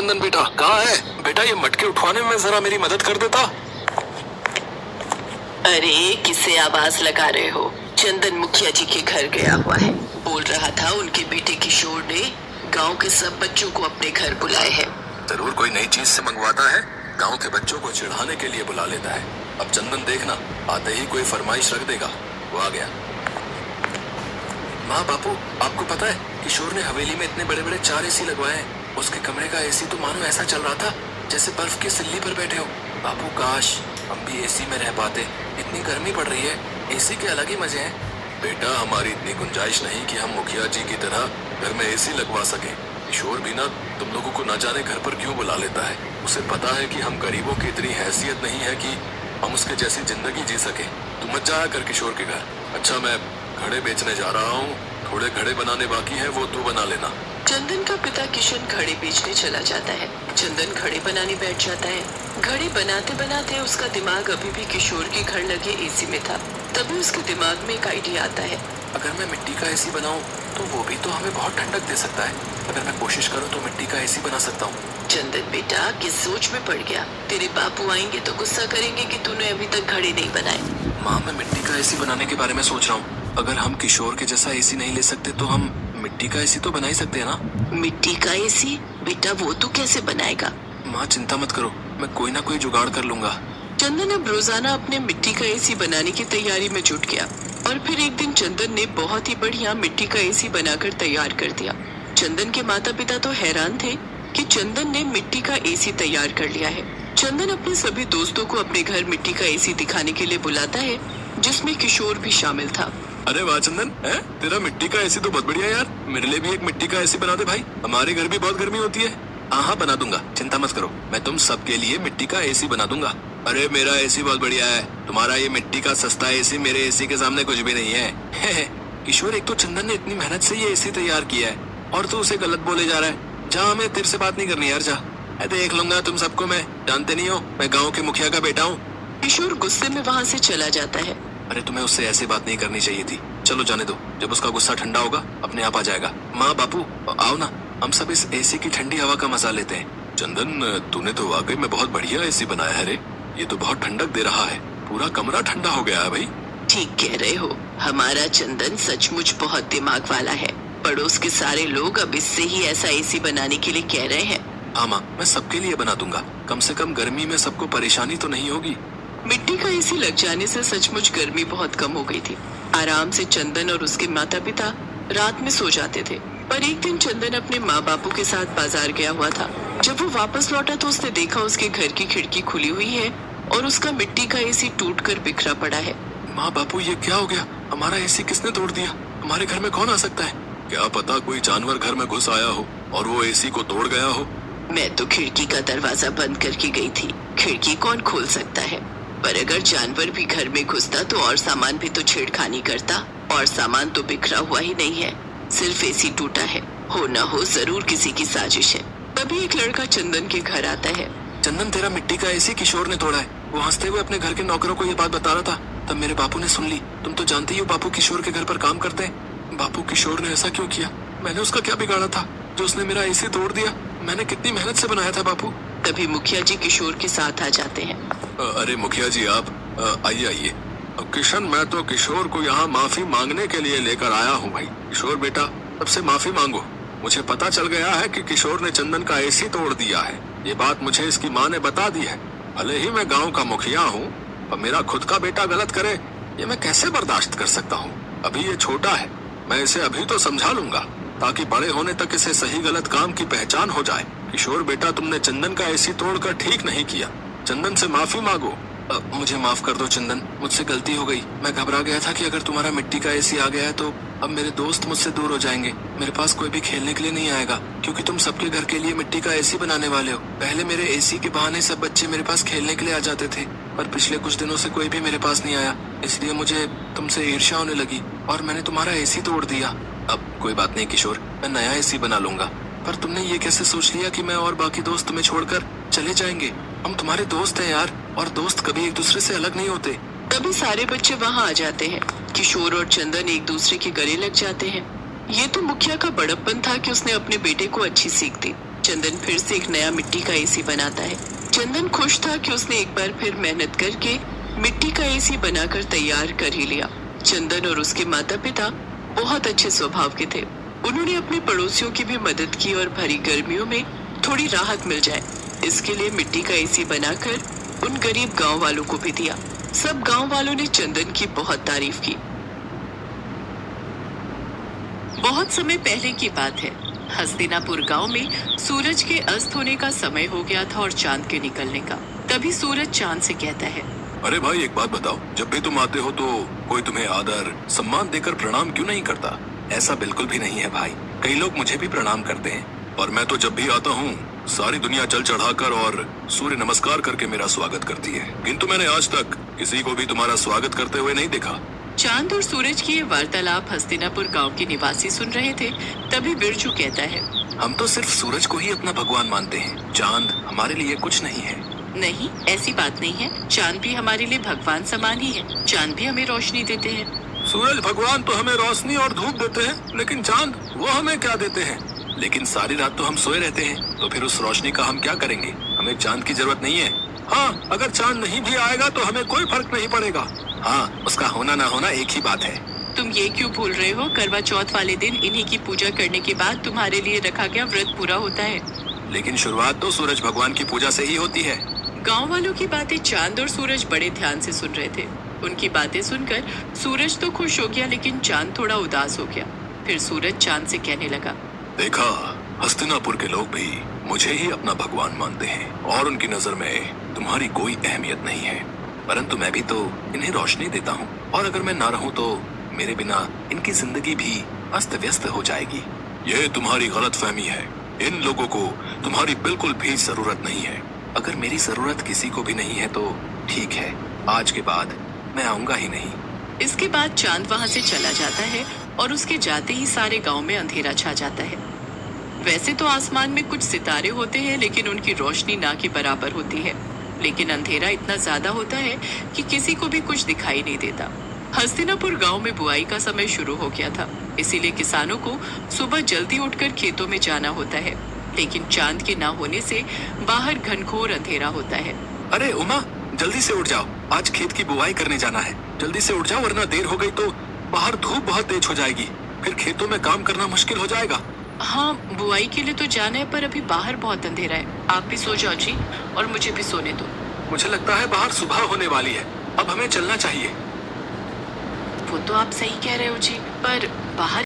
चंदन बेटा, कहाँ है बेटा? ये मटके उठवाने में जरा मेरी मदद कर देता। अरे किसे आवाज लगा रहे हो? चंदन मुखिया जी के घर गया हुआ है। बोल रहा था उनके बेटे किशोर ने गांव के सब बच्चों को अपने घर बुलाए हैं। जरूर कोई नई चीज से मंगवाता है, गांव के बच्चों को चिढ़ाने के लिए बुला लेता है। अब चंदन देखना, आते ही कोई फरमाइश रख देगा। वो आ गया। माँ बापू, आपको पता है किशोर ने हवेली में इतने बड़े बड़े 4 एसी लगवाए हैं। उसके कमरे का एसी तो मानो ऐसा चल रहा था जैसे बर्फ की सिल्ली पर बैठे हो। बापू काश हम भी एसी में रह पाते, इतनी गर्मी पड़ रही है, एसी के अलग ही मजे हैं। बेटा, हमारी इतनी गुंजाइश नहीं कि हम मुखिया जी की तरह घर में एसी लगवा सके। किशोर भी ना तुम लोगों को न जाने घर पर क्यों बुला लेता है। उसे पता है कि हम गरीबों की इतनी हैसियत नहीं है कि हम उसके जैसी जिंदगी जी सके। तू मत जाया कर किशोर के घर। अच्छा, मैं घड़े बेचने जा रहा हूँ, थोड़े घड़े बनाने बाकी है, वो तू बना लेना। चंदन का पिता किशन घड़े बेचने चला जाता है। चंदन घड़े बनाने बैठ जाता है। घड़े बनाते बनाते उसका दिमाग अभी भी किशोर के घर लगे एसी में था। तभी उसके दिमाग में एक आइडिया आता है। अगर मैं मिट्टी का एसी बनाऊं तो वो भी तो हमें बहुत ठंडक दे सकता है। अगर मैं कोशिश करूं तो मिट्टी का एसी बना सकता हूँ। चंदन बेटा किस सोच में पड़ गया? तेरे बापू आएंगे तो गुस्सा करेंगे कि तूने अभी तक घड़े नहीं बनाए। माँ, मैं मिट्टी का एसी बनाने के बारे में सोच रहा हूँ। अगर हम किशोर के जैसा एसी नहीं ले सकते तो हम मिट्टी का एसी तो बना ही सकते हैं ना। मिट्टी का एसी? बेटा वो तू कैसे बनाएगा? माँ चिंता मत करो, मैं कोई ना कोई जुगाड़ कर लूंगा। चंदन अब रोजाना अपने मिट्टी का एसी बनाने की तैयारी में जुट गया और फिर एक दिन चंदन ने बहुत ही बढ़िया मिट्टी का एसी बनाकर तैयार कर दिया। चंदन के माता पिता तो हैरान थे कि चंदन ने मिट्टी का एसी तैयार कर लिया है। चंदन अपने सभी दोस्तों को अपने घर मिट्टी का एसी दिखाने के लिए बुलाता है, जिसमें किशोर भी शामिल था। अरे वाह चंदन, है तेरा मिट्टी का एसी तो बहुत बढ़िया यार। मेरे लिए भी एक मिट्टी का एसी बना दे भाई, हमारे घर भी बहुत गर्मी होती है। हाँ बना दूंगा, चिंता मत करो, मैं तुम सबके लिए मिट्टी का एसी बना दूंगा। अरे मेरा एसी बहुत बढ़िया है, तुम्हारा ये मिट्टी का सस्ता एसी मेरे एसी के सामने कुछ भी नहीं है। किशोर, एक तो चंदन ने इतनी मेहनत से ये एसी तैयार किया है और तू उसे गलत बोले जा रहा है। जा, हमें तेरे से बात नहीं करनी यार, जा। देख लूंगा तुम सबको, मैं जानते नहीं हो, मैं गाँव के मुखिया का बेटा हूँ। किशोर गुस्से में वहाँ से चला जाता है। अरे तुम्हें उससे ऐसी बात नहीं करनी चाहिए थी। चलो जाने दो, जब उसका गुस्सा ठंडा होगा अपने आप आ जाएगा। माँ बापू आओ ना, हम सब इस एसी की ठंडी हवा का मजा लेते हैं। चंदन, तूने तो वाकई में बहुत बढ़िया एसी बनाया है रे। ये तो बहुत ठंडक दे रहा है, पूरा कमरा ठंडा हो गया है भाई। ठीक कह रहे हो, हमारा चंदन सचमुच बहुत दिमाग वाला है। पड़ोस के सारे लोग अब इससे ही ऐसा एसी बनाने के लिए कह रहे हैं। हाँ माँ, मैं सबके लिए बना दूंगा, कम से कम गर्मी में सबको परेशानी तो नहीं होगी। मिट्टी का एसी लग जाने से सचमुच गर्मी बहुत कम हो गई थी। आराम से चंदन और उसके माता पिता रात में सो जाते थे। पर एक दिन चंदन अपने माँ बापू के साथ बाजार गया हुआ था। जब वो वापस लौटा तो उसने देखा उसके घर की खिड़की खुली हुई है और उसका मिट्टी का एसी टूटकर बिखरा पड़ा है। माँ बापू, ये क्या हो गया? हमारा एसी किसने तोड़ दिया? हमारे घर में कौन आ सकता है? क्या पता कोई जानवर घर में घुस आया हो और वो एसी को तोड़ गया हो। मैं तो खिड़की का दरवाजा बंद करके गई थी, खिड़की कौन खोल सकता है? पर अगर जानवर भी घर में घुसता तो और सामान भी तो छेड़खानी करता, और सामान तो बिखरा हुआ ही नहीं है, सिर्फ एसी टूटा है। हो ना हो जरूर किसी की साजिश है। तभी एक लड़का चंदन के घर आता है। चंदन, तेरा मिट्टी का एसी किशोर ने तोड़ा है। वो हंसते हुए अपने घर के नौकरों को ये बात बता रहा था। तब मेरे बापू ने सुन ली। तुम तो जानते ही हो बापू किशोर के घर पर काम करते हैं। बापू, किशोर ने ऐसा क्यों किया? मैंने उसका क्या बिगाड़ा था जो उसने मेरा एसी तोड़ दिया? मैंने कितनी मेहनत से बनाया था बापू। तभी मुखिया जी किशोर के साथ आ जाते हैं। अरे मुखिया जी, आप आइए आइए। किशन, मैं तो किशोर को यहाँ माफी मांगने के लिए लेकर आया हूँ भाई। किशोर बेटा, सबसे माफी मांगो। मुझे पता चल गया है कि किशोर ने चंदन का एसी तोड़ दिया है। ये बात मुझे इसकी माँ ने बता दी है। भले ही मैं गांव का मुखिया हूँ, पर मेरा खुद का बेटा गलत करे ये मैं कैसे बर्दाश्त कर सकता हूँ? अभी ये छोटा है, मैं इसे अभी तो समझा लूंगा ताकि बड़े होने तक इसे सही गलत काम की पहचान हो जाए। किशोर बेटा, तुमने चंदन का एसी तोड़कर ठीक नहीं किया। चंदन से माफी मांगो। मुझे माफ कर दो चंदन, मुझसे गलती हो गई। मैं घबरा गया था कि अगर तुम्हारा मिट्टी का एसी आ गया है तो अब मेरे दोस्त मुझसे दूर हो जाएंगे। मेरे पास कोई भी खेलने के लिए नहीं आएगा क्योंकि तुम सबके घर के लिए मिट्टी का एसी बनाने वाले हो। पहले मेरे एसी के बहाने सब बच्चे मेरे पास खेलने के लिए आ जाते थे, पर पिछले कुछ दिनों से कोई भी मेरे पास नहीं आया, इसलिए मुझे तुमसे ईर्ष्या होने लगी और मैंने तुम्हारा एसी तोड़ दिया। अब कोई बात नहीं किशोर, मैं नया एसी बना लूंगा। पर तुमने ये कैसे सोच लिया कि मैं और बाकी दोस्त तुम्हें छोड़कर चले जाएंगे? हम तुम्हारे दोस्त हैं यार, और दोस्त कभी एक दूसरे से अलग नहीं होते। तभी सारे बच्चे वहाँ आ जाते हैं। किशोर और चंदन एक दूसरे के गले लग जाते हैं। ये तो मुखिया का बड़प्पन था कि उसने अपने बेटे को अच्छी सीख दी। चंदन फिर से एक नया मिट्टी का एसी बनाता है। चंदन खुश था कि उसने एक बार फिर मेहनत करके मिट्टी का एसी बनाकर तैयार कर ही लिया। चंदन और उसके माता पिता बहुत अच्छे स्वभाव के थे। उन्होंने अपने पड़ोसियों की भी मदद की और भरी गर्मियों में थोड़ी राहत मिल जाए इसके लिए मिट्टी का एसी बनाकर उन गरीब गांव वालों को भी दिया। सब गांव वालों ने चंदन की बहुत तारीफ की। बहुत समय पहले की बात है। हस्तिनापुर गांव में सूरज के अस्त होने का समय हो गया था और चांद के निकलने का। तभी सूरज चांद से कहता है, अरे भाई एक बात बताओ, जब भी तुम आते हो तो कोई तुम्हें आदर सम्मान देकर प्रणाम क्यों नहीं करता? ऐसा बिल्कुल भी नहीं है भाई, कई लोग मुझे भी प्रणाम करते हैं और मैं तो जब भी आता हूँ सारी दुनिया जल चढ़ाकर और सूर्य नमस्कार करके मेरा स्वागत करती है, किंतु मैंने आज तक किसी को भी तुम्हारा स्वागत करते हुए नहीं देखा। चांद और सूरज की ये वार्तालाप हस्तिनापुर गांव के निवासी सुन रहे थे। तभी बिरजू कहता है, हम तो सिर्फ सूरज को ही अपना भगवान मानते हैं, चांद हमारे लिए कुछ नहीं है। नहीं, ऐसी बात नहीं है। चांद भी हमारे लिए भगवान समान ही है। चांद भी हमें रोशनी देते हैं। सूरज भगवान तो हमें रोशनी और धूप देते हैं, लेकिन चांद वो हमें क्या देते हैं? लेकिन सारी रात तो हम सोए रहते हैं, तो फिर उस रोशनी का हम क्या करेंगे? हमें चांद की जरूरत नहीं है। हाँ, अगर चांद नहीं भी आएगा तो हमें कोई फर्क नहीं पड़ेगा। हाँ, उसका होना ना होना एक ही बात है। तुम ये क्यों भूल रहे हो? करवा चौथ वाले दिन इन्हीं की पूजा करने के बाद तुम्हारे लिए रखा गया व्रत पूरा होता है। लेकिन शुरुआत तो सूरज भगवान की पूजा से ही होती है। गांव वालों की बातें चांद और सूरज बड़े ध्यान से सुन रहे थे। उनकी बातें सुनकर सूरज तो खुश हो गया, लेकिन चांद थोड़ा उदास हो गया। फिर सूरज चांद से कहने लगा, देखा, हस्तिनापुर के लोग भी मुझे ही अपना भगवान मानते हैं और उनकी नजर में तुम्हारी कोई अहमियत नहीं है, परंतु मैं भी तो इन्हें रोशनी देता हूँ और अगर मैं ना रहूँ तो मेरे बिना इनकी जिंदगी भी अस्त व्यस्त हो जाएगी। ये तुम्हारी गलतफहमी है। इन लोगों को तुम्हारी बिल्कुल भी जरूरत नहीं है। अगर मेरी जरूरत किसी को भी नहीं है तो ठीक है, आज के बाद मैं आऊंगा ही नहीं। इसके बाद चांद वहां से चला जाता है और उसके जाते ही सारे गांव में अंधेरा छा जाता है। वैसे तो आसमान में कुछ सितारे होते हैं, लेकिन उनकी रोशनी ना के बराबर होती है। लेकिन अंधेरा इतना ज्यादा होता है कि किसी को भी कुछ दिखाई नहीं देता। हस्तिनापुर गांव में बुआई का समय शुरू हो गया था, इसीलिए किसानों को सुबह जल्दी उठकर खेतों में जाना होता है। लेकिन चांद के ना होने से बाहर घनघोर अंधेरा होता है। अरे उमा, जल्दी से उठ जाओ, आज खेत की बुआई करने जाना है। जल्दी से उठ जाओ, वरना देर हो गई तो बाहर धूप बहुत तेज हो जाएगी, फिर खेतों में काम करना मुश्किल हो जाएगा। हाँ, बुआई के लिए तो जाना है, पर अभी बाहर बहुत अंधेरा है। आप भी सो जाओ जी, और मुझे भी सोने दो। मुझे लगता है बाहर सुबह होने वाली है, अब हमें चलना चाहिए। वो तो आप सही कह रहे हो जी, पर बाहर